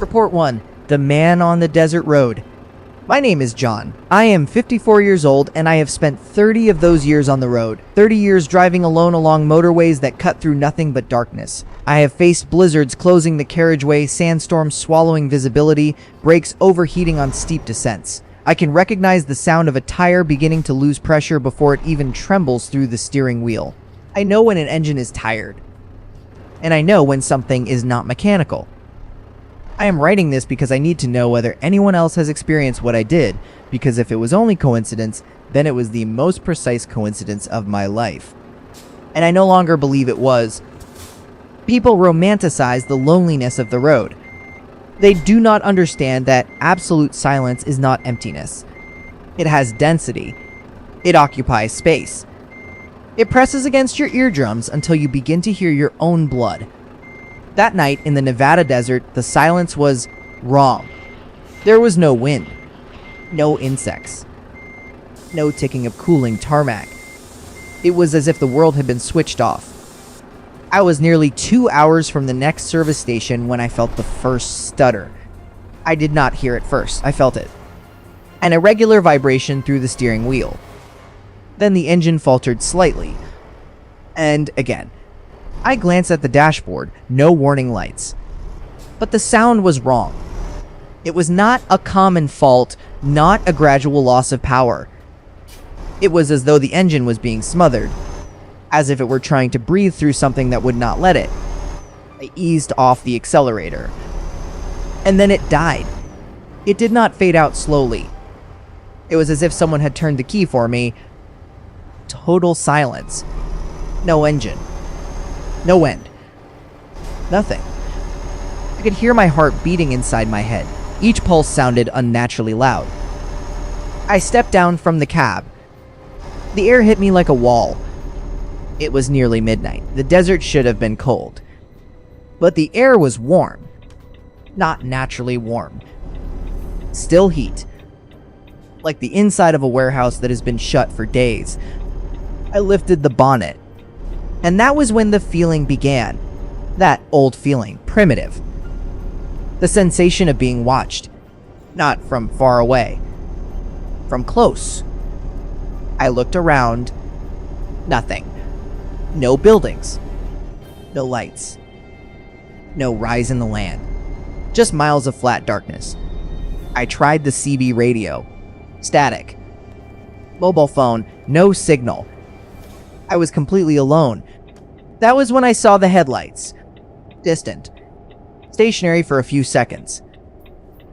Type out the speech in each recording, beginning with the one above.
Report 1. The Man on the Desert Road. My name is John. I am 54 years old and I have spent 30 of those years on the road. 30 years driving alone along motorways that cut through nothing but darkness. I have faced blizzards closing the carriageway, sandstorms swallowing visibility, brakes overheating on steep descents. I can recognize the sound of a tire beginning to lose pressure before it even trembles through the steering wheel. I know when an engine is tired. And I know when something is not mechanical. I am writing this because I need to know whether anyone else has experienced what I did, because if it was only coincidence, then it was the most precise coincidence of my life. And I no longer believe it was. People romanticize the loneliness of the road. They do not understand that absolute silence is not emptiness. It has density. It occupies space. It presses against your eardrums until you begin to hear your own blood. That night in the Nevada desert, the silence was wrong. There was no wind, no insects, no ticking of cooling tarmac. It was as if the world had been switched off. I was nearly 2 hours from the next service station when I felt the first stutter. I did not hear it first, I felt it. An irregular vibration through the steering wheel. Then the engine faltered slightly. And again. I glanced at the dashboard, no warning lights. But the sound was wrong. It was not a common fault, not a gradual loss of power. It was as though the engine was being smothered, as if it were trying to breathe through something that would not let it. I eased off the accelerator. And then it died. It did not fade out slowly. It was as if someone had turned the key for me. Total silence. No engine. No wind. Nothing. I could hear my heart beating inside my head. Each pulse sounded unnaturally loud. I stepped down from the cab. The air hit me like a wall. It was nearly midnight. The desert should have been cold. But the air was warm. Not naturally warm. Still heat. Like the inside of a warehouse that has been shut for days. I lifted the bonnet. And that was when the feeling began. That old feeling, primitive. The sensation of being watched. Not from far away. From close. I looked around. Nothing. No buildings. No lights. No rise in the land. Just miles of flat darkness. I tried the CB radio. Static. Mobile phone, no signal. I was completely alone. That was when I saw the headlights. Distant. Stationary for a few seconds.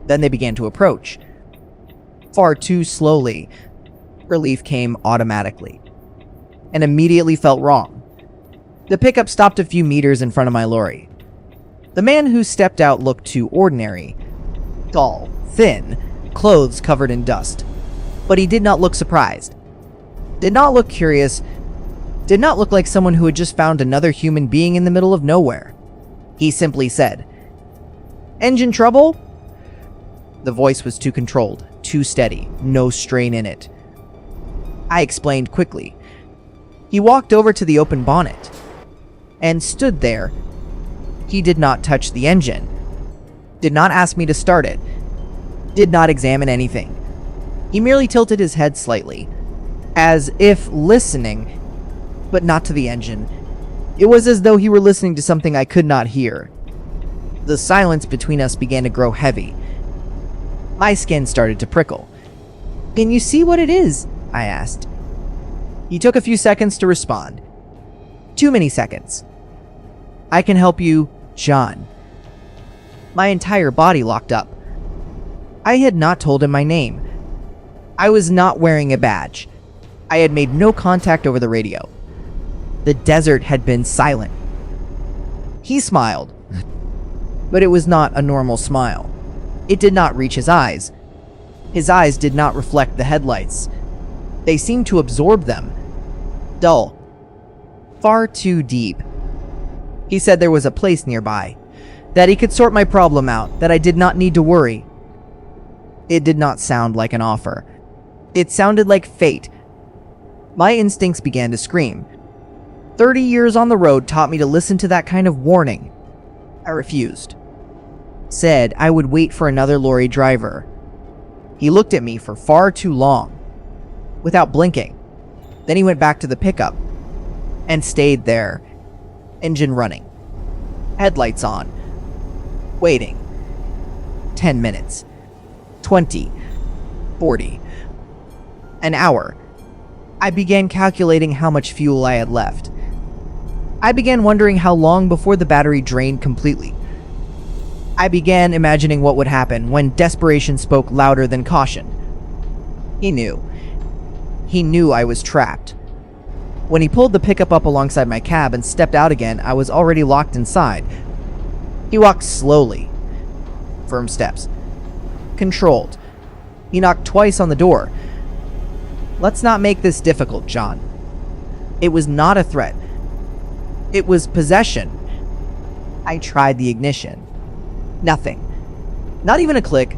Then they began to approach. Far too slowly. Relief came automatically. And immediately felt wrong. The pickup stopped a few meters in front of my lorry. The man who stepped out looked too ordinary. Tall, thin, clothes covered in dust. But he did not look surprised. Did not look curious. Did not look like someone who had just found another human being in the middle of nowhere. He simply said, "Engine trouble?" The voice was too controlled, too steady, no strain in it. I explained quickly. He walked over to the open bonnet and stood there. He did not touch the engine, did not ask me to start it, did not examine anything. He merely tilted his head slightly, as if listening, but not to the engine. It was as though he were listening to something I could not hear. The silence between us began to grow heavy. My skin started to prickle. "Can you see what it is?" I asked. He took a few seconds to respond. Too many seconds. "I can help you, John." My entire body locked up. I had not told him my name. I was not wearing a badge. I had made no contact over the radio. The desert had been silent. He smiled, but it was not a normal smile. It did not reach his eyes. His eyes did not reflect the headlights. They seemed to absorb them. Dull. Far too deep. He said there was a place nearby, that he could sort my problem out, that I did not need to worry. It did not sound like an offer. It sounded like fate. My instincts began to scream. 30 years on the road taught me to listen to that kind of warning. I refused. said I would wait for another lorry driver. He looked at me for far too long, without blinking. Then he went back to the pickup and stayed there, engine running, headlights on, waiting. 10 minutes, 20, 40, an hour. I began calculating how much fuel I had left. I began wondering how long before the battery drained completely. I began imagining what would happen when desperation spoke louder than caution. He knew. He knew I was trapped. When he pulled the pickup up alongside my cab and stepped out again, I was already locked inside. He walked slowly. Firm steps. Controlled. He knocked twice on the door. Let's not make this difficult, John. It was not a threat. It was possession. I tried the ignition. Nothing. Not even a click.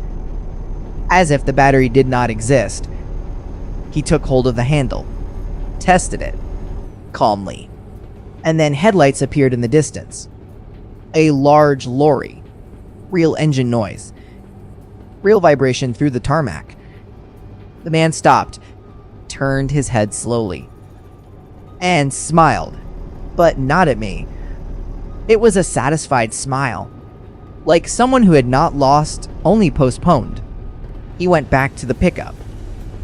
As if the battery did not exist. He took hold of the handle. Tested it. Calmly. And then headlights appeared in the distance. A large lorry. Real engine noise. Real vibration through the tarmac. The man stopped, turned his head slowly, and smiled, but not at me. It was a satisfied smile, like someone who had not lost, only postponed. He went back to the pickup,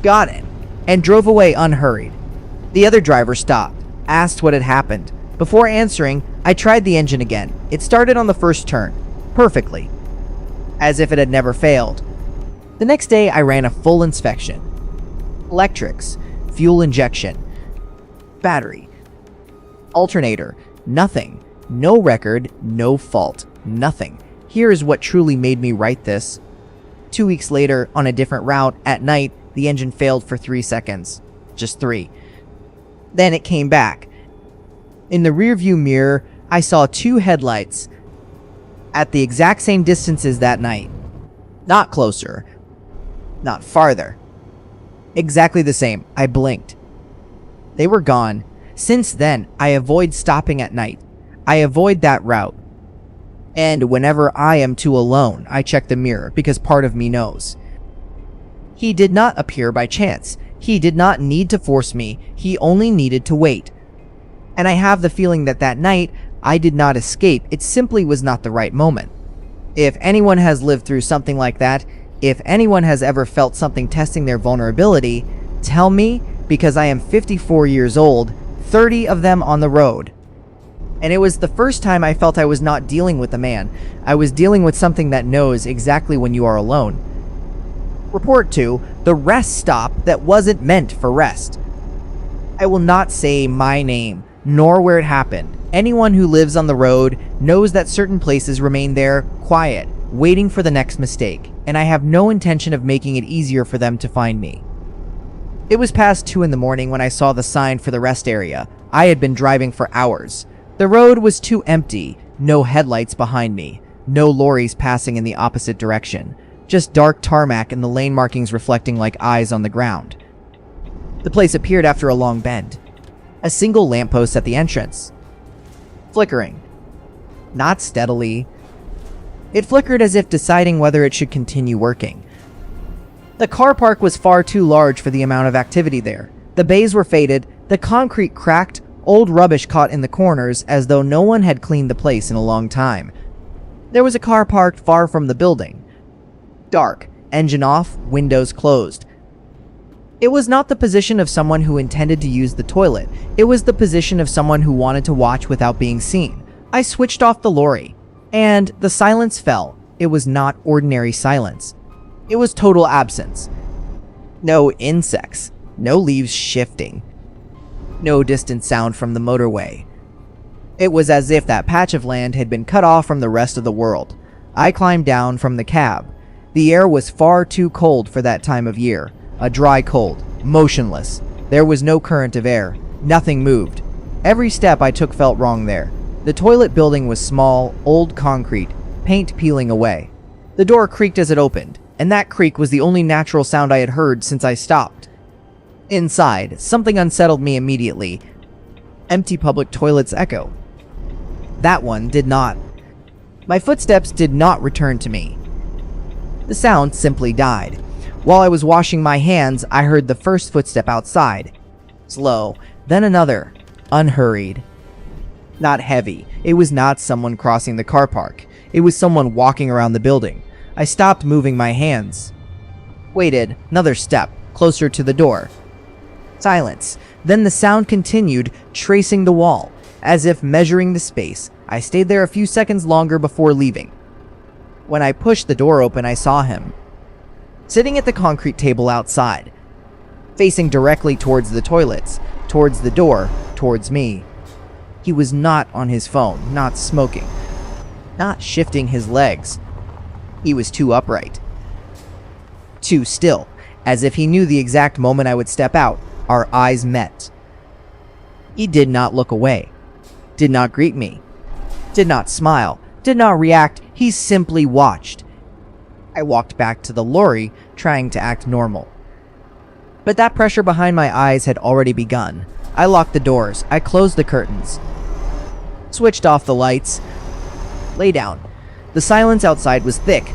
got in, and drove away unhurried. The other driver stopped, asked what had happened. Before answering, I tried the engine again. It started on the first turn, perfectly, as if it had never failed. The next day, I ran a full inspection. Electrics, fuel injection, battery, alternator, nothing. No record, no fault, nothing. Here is what truly made me write this. 2 weeks later, on a different route, at night, the engine failed for 3 seconds. Just 3. Then it came back. In the rearview mirror, I saw 2 headlights at the exact same distances that night. Not closer, not farther. Exactly the same. I blinked. They were gone. Since then, I avoid stopping at night. I avoid that route. And whenever I am too alone, I check the mirror because part of me knows. He did not appear by chance. He did not need to force me. He only needed to wait. And I have the feeling that that night, I did not escape. It simply was not the right moment. If anyone has lived through something like that, if anyone has ever felt something testing their vulnerability, tell me, because I am 54 years old, 30 of them on the road. And it was the first time I felt I was not dealing with a man. I was dealing with something that knows exactly when you are alone. Report 2, the rest stop that wasn't meant for rest. I will not say my name, nor where it happened. Anyone who lives on the road knows that certain places remain there, quiet, waiting for the next mistake, and I have no intention of making it easier for them to find me. It was past 2 in the morning when I saw the sign for the rest area. I had been driving for hours. The road was too empty, no headlights behind me, no lorries passing in the opposite direction, just dark tarmac and the lane markings reflecting like eyes on the ground. The place appeared after a long bend. A single lamppost at the entrance. Flickering. Not steadily. It flickered as if deciding whether it should continue working. The car park was far too large for the amount of activity there. The bays were faded, the concrete cracked, old rubbish caught in the corners as though no one had cleaned the place in a long time. There was a car parked far from the building. Dark, engine off, windows closed. It was not the position of someone who intended to use the toilet. It was the position of someone who wanted to watch without being seen. I switched off the lorry, and the silence fell. It was not ordinary silence. It was total absence. No insects, no leaves shifting, no distant sound from the motorway. It was as if that patch of land had been cut off from the rest of the world. I climbed down from the cab. The air was far too cold for that time of year. A dry cold, motionless. There was no current of air. Nothing moved. Every step I took felt wrong there. The toilet building was small, old concrete, paint peeling away. The door creaked as it opened, and that creak was the only natural sound I had heard since I stopped. Inside, something unsettled me immediately. Empty public toilets echo. That one did not. My footsteps did not return to me. The sound simply died. While I was washing my hands, I heard the first footstep outside. Slow, then another, unhurried. Not heavy. It was not someone crossing the car park. It was someone walking around the building. I stopped moving my hands. Waited, another step, closer to the door. Silence. Then the sound continued, tracing the wall, as if measuring the space. I stayed there a few seconds longer before leaving. When I pushed the door open, I saw him. Sitting at the concrete table outside, facing directly towards the toilets, towards the door, towards me. He was not on his phone, not smoking, not shifting his legs. He was too upright. Too still, as if he knew the exact moment I would step out. Our eyes met. He did not look away, did not greet me, did not smile, did not react. He simply watched. I walked back to the lorry, trying to act normal. But that pressure behind my eyes had already begun. I locked the doors, I closed the curtains, switched off the lights, lay down. The silence outside was thick,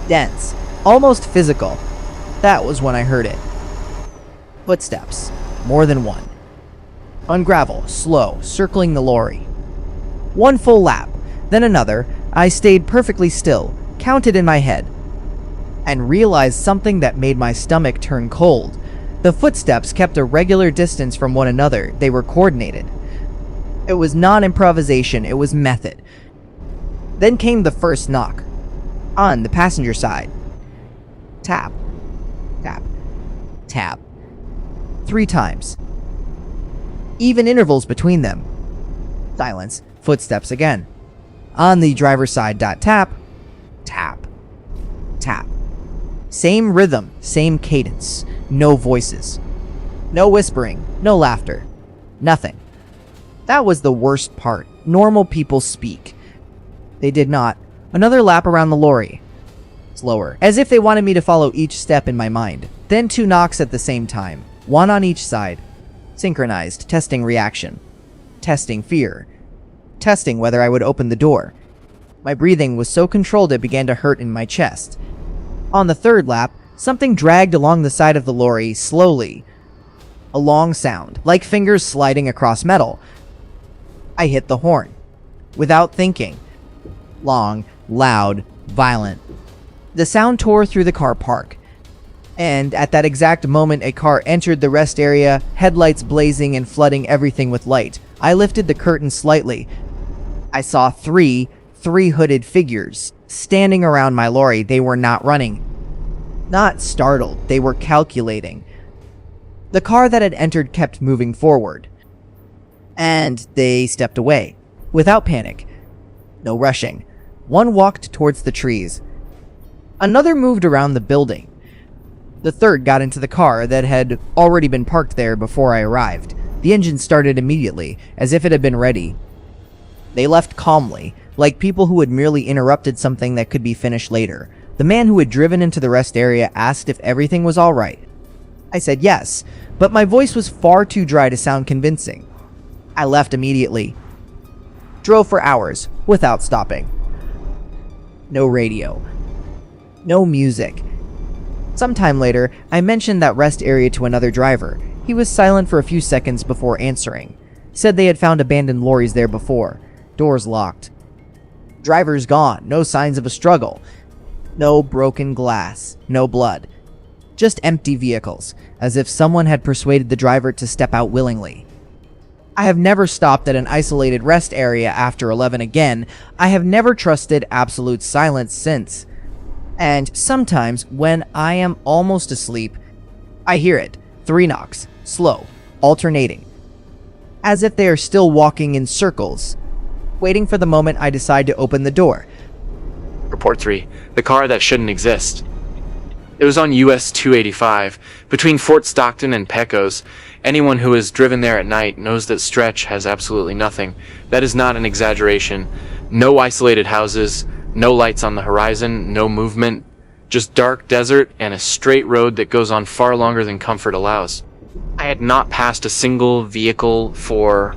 dense, almost physical. That was when I heard it. Footsteps, more than one. On gravel, slow, circling the lorry. One full lap, then another. I stayed perfectly still, counted in my head, and realized something that made my stomach turn cold. The footsteps kept a regular distance from one another. They were coordinated. It was not improvisation, it was method. Then came the first knock. On the passenger side. Tap. Tap. Tap. 3 times. Even intervals between them. Silence. Footsteps again. On the driver's side. Tap. Tap. Tap. Same rhythm, same cadence. No voices. No whispering. No laughter. Nothing. That was the worst part. Normal people speak. They did not. Another lap around the lorry. Slower, as if they wanted me to follow each step in my mind. Then 2 knocks at the same time. One on each side. Synchronized, testing reaction. Testing fear. Testing whether I would open the door. My breathing was so controlled it began to hurt in my chest. On the 3rd lap, something dragged along the side of the lorry, slowly. A long sound, like fingers sliding across metal. I hit the horn. Without thinking. Long, loud, violent. The sound tore through the car park. And at that exact moment, a car entered the rest area, headlights blazing and flooding everything with light. I lifted the curtain slightly. I saw three hooded figures standing around my lorry. They were not running. Not startled, they were calculating. The car that had entered kept moving forward. And they stepped away, without panic. No rushing. One walked towards the trees. Another moved around the building. The 3rd got into the car that had already been parked there before I arrived. The engine started immediately, as if it had been ready. They left calmly, like people who had merely interrupted something that could be finished later. The man who had driven into the rest area asked if everything was all right. I said yes, but my voice was far too dry to sound convincing. I left immediately. Drove for hours, without stopping. No radio. No music. Sometime later, I mentioned that rest area to another driver. He was silent for a few seconds before answering. Said they had found abandoned lorries there before. Doors locked. Drivers gone. No signs of a struggle. No broken glass. No blood. Just empty vehicles, as if someone had persuaded the driver to step out willingly. I have never stopped at an isolated rest area after 11 again. I have never trusted absolute silence since. And sometimes, when I am almost asleep, I hear it. 3 knocks. Slow. Alternating. As if they are still walking in circles. Waiting for the moment I decide to open the door. Report 3. The car that shouldn't exist. It was on US 285, between Fort Stockton and Pecos. Anyone who has driven there at night knows that stretch has absolutely nothing. That is not an exaggeration. No isolated houses, no lights on the horizon, no movement, just dark desert and a straight road that goes on far longer than comfort allows. I had not passed a single vehicle for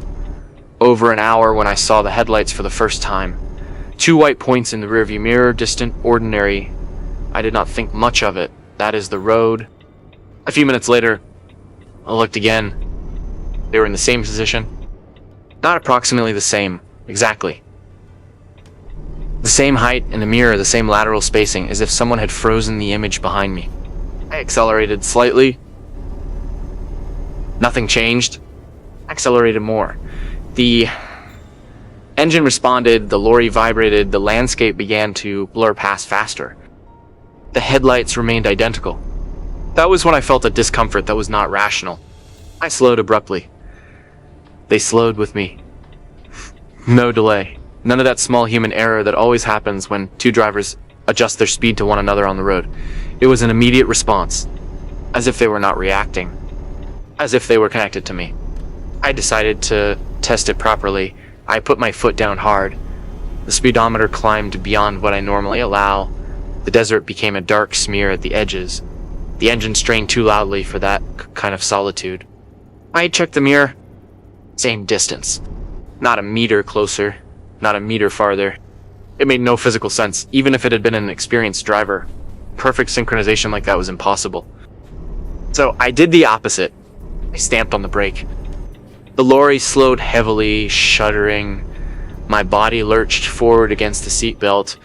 over an hour when I saw the headlights for the first time. Two white points in the rearview mirror, distant, ordinary. I did not think much of it. That is the road. A few minutes later, I looked again. They were in the same position. Not approximately the same, exactly. The same height in the mirror, the same lateral spacing, as if someone had frozen the image behind me. I accelerated slightly. Nothing changed. I accelerated more. The engine responded, the lorry vibrated, the landscape began to blur past faster. The headlights remained identical. That was when I felt a discomfort that was not rational. I slowed abruptly. They slowed with me. No delay. None of that small human error that always happens when two drivers adjust their speed to one another on the road. It was an immediate response, as if they were not reacting, as if they were connected to me. I decided to test it properly. I put my foot down hard. The speedometer climbed beyond what I normally allow. The desert became a dark smear at the edges. The engine strained too loudly for that kind of solitude. I checked the mirror. Same distance. Not a meter closer. Not a meter farther. It made no physical sense, even if it had been an experienced driver. Perfect synchronization like that was impossible. So I did the opposite. I stamped on the brake. The lorry slowed heavily, shuddering. My body lurched forward against the seatbelt,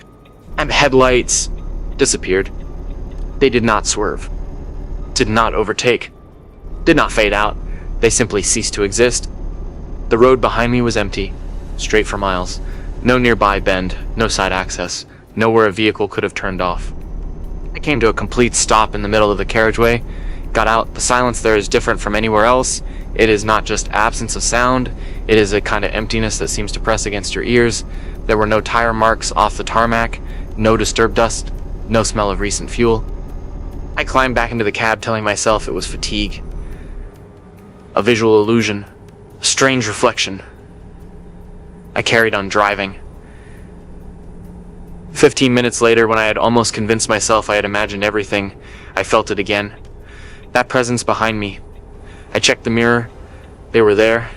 and headlights disappeared. They did not swerve. Did not overtake. Did not fade out. They simply ceased to exist. The road behind me was empty, straight for miles. No nearby bend, no side access, nowhere a vehicle could have turned off. I came to a complete stop in the middle of the carriageway, got out. The silence there is different from anywhere else. It is not just absence of sound, it is a kind of emptiness that seems to press against your ears. There were no tire marks off the tarmac, no disturbed dust, no smell of recent fuel. I climbed back into the cab, telling myself it was fatigue. A visual illusion, a strange reflection. I carried on driving. 15 minutes later, when I had almost convinced myself I had imagined everything, I felt it again. That presence behind me. I checked the mirror. They were there.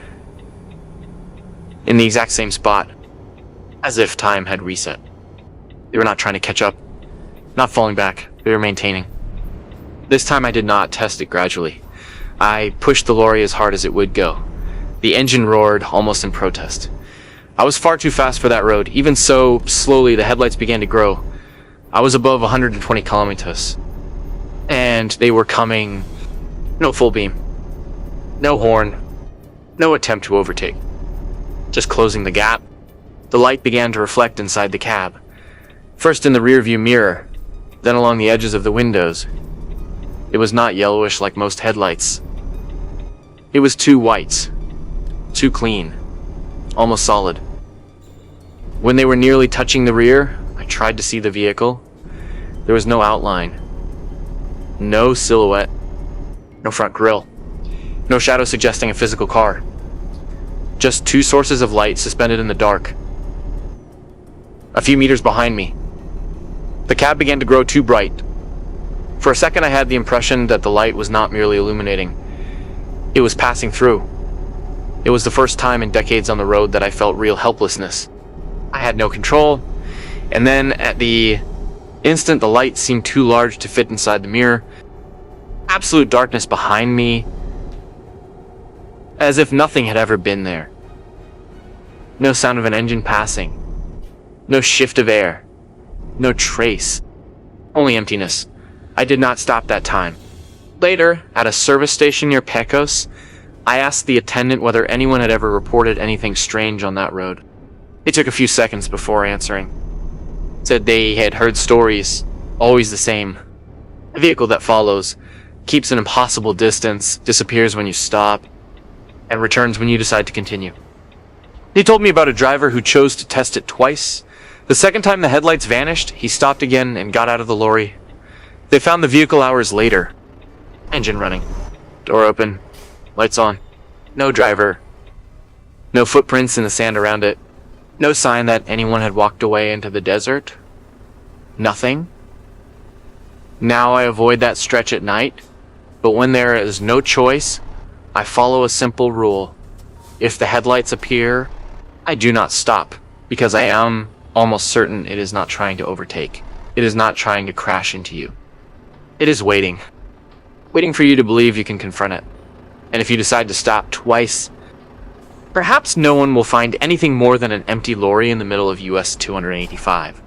In the exact same spot. As if time had reset. They were not trying to catch up. Not falling back. They were maintaining. This time I did not test it gradually. I pushed the lorry as hard as it would go. The engine roared, almost in protest. I was far too fast for that road. Even so, slowly the headlights began to grow. I was above 120 kilometers. And they were coming. No full beam. No horn. No attempt to overtake. Just closing the gap. The light began to reflect inside the cab. First in the rearview mirror, then along the edges of the windows. It was not yellowish like most headlights. It was too white. Too clean. Almost solid. When they were nearly touching the rear, I tried to see the vehicle. There was no outline. No silhouette. No front grille. No shadow suggesting a physical car. Just two sources of light suspended in the dark. A few meters behind me. The cab began to grow too bright. For a second I had the impression that the light was not merely illuminating. It was passing through. It was the first time in decades on the road that I felt real helplessness. I had no control, and then at the instant the light seemed too large to fit inside the mirror. Absolute darkness behind me, as if nothing had ever been there. No sound of an engine passing. No shift of air. No trace. Only emptiness. I did not stop that time. Later, at a service station near Pecos, I asked the attendant whether anyone had ever reported anything strange on that road. They took a few seconds before answering. Said they had heard stories, always the same. A vehicle that follows, keeps an impossible distance, disappears when you stop, and returns when you decide to continue. They told me about a driver who chose to test it twice. The second time the headlights vanished, he stopped again and got out of the lorry. They found the vehicle hours later. Engine running. Door open. Lights on. No driver. No footprints in the sand around it. No sign that anyone had walked away into the desert. Nothing. Now I avoid that stretch at night, but when there is no choice, I follow a simple rule. If the headlights appear, I do not stop, because I am almost certain it is not trying to overtake. It is not trying to crash into you. It is waiting for you to believe you can confront it. And if you decide to stop twice, perhaps no one will find anything more than an empty lorry in the middle of US 285.